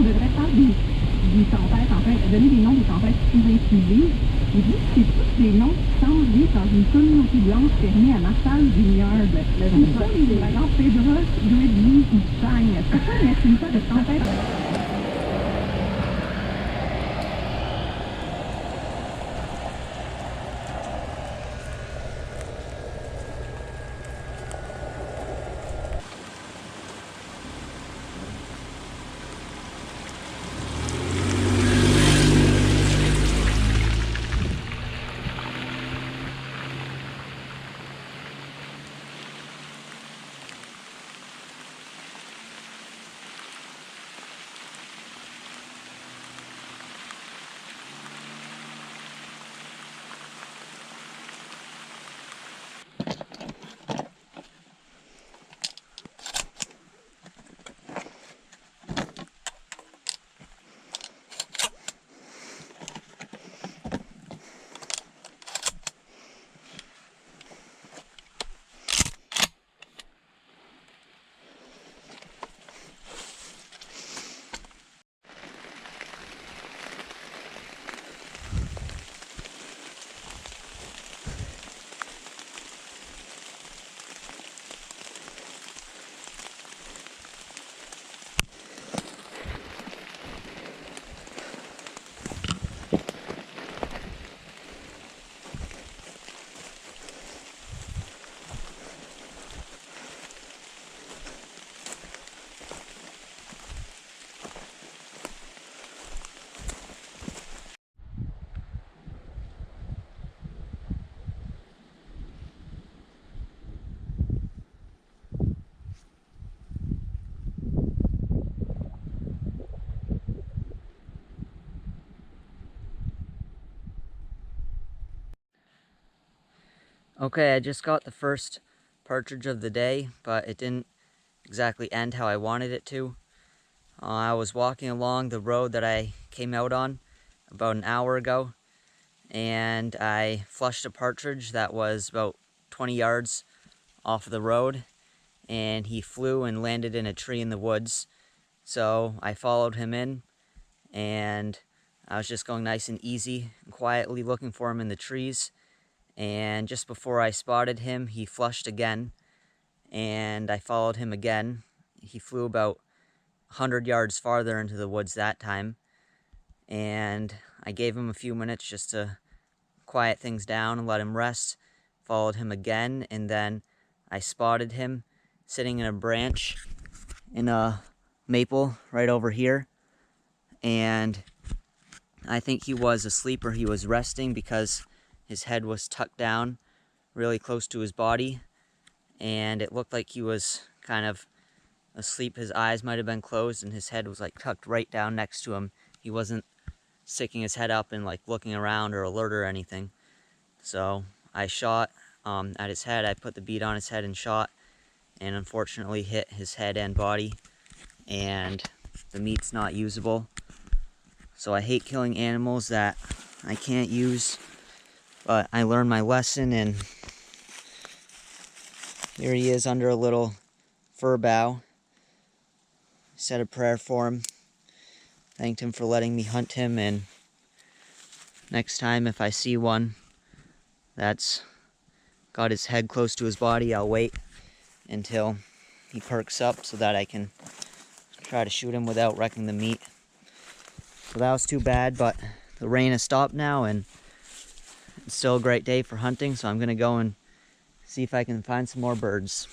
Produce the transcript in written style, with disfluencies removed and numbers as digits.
on devrait faire des tempêtes, en fait, donner des noms des tempêtes plus inclusives. Et vu que c'est tous des noms qui semblent vivre dans une communauté blanche fermée à Marshall Vineyard. Ce sont les ouragans Pedro, Gregory ou Chang. Pourquoi n'est-il pas de tempête? Okay, I just got the first partridge of the day, but it didn't exactly end how I wanted it to. I was walking along the road that I came out on about an hour ago, and I flushed a partridge that was about 20 yards off of the road, and he flew and landed in a tree in the woods. So I followed him in, and I was just going nice and easy and quietly looking for him in the trees. And just before I spotted him, he flushed again, and I followed him again. He flew about 100 yards farther into the woods that time, and I gave him a few minutes just to quiet things down and let him rest. Followed him again, and then I spotted him sitting in a branch in a maple right over here, and I think he was asleep or he was resting because his head was tucked down really close to his body, and it looked like he was kind of asleep. His eyes might have been closed and his head was like tucked right down next to him. He wasn't sticking his head up and like looking around or alert or anything. So I shot at his head. I put the bead on his head and shot, and unfortunately hit his head and body, and the meat's not usable. So I hate killing animals that I can't use, but I learned my lesson, and here he is under a little fir bough. Said a prayer for him, thanked him for letting me hunt him, and next time if I see one that's got his head close to his body, I'll wait until he perks up so that I can try to shoot him without wrecking the meat. So that was too bad, but the rain has stopped now, and it's still a great day for hunting, so I'm gonna go and see if I can find some more birds.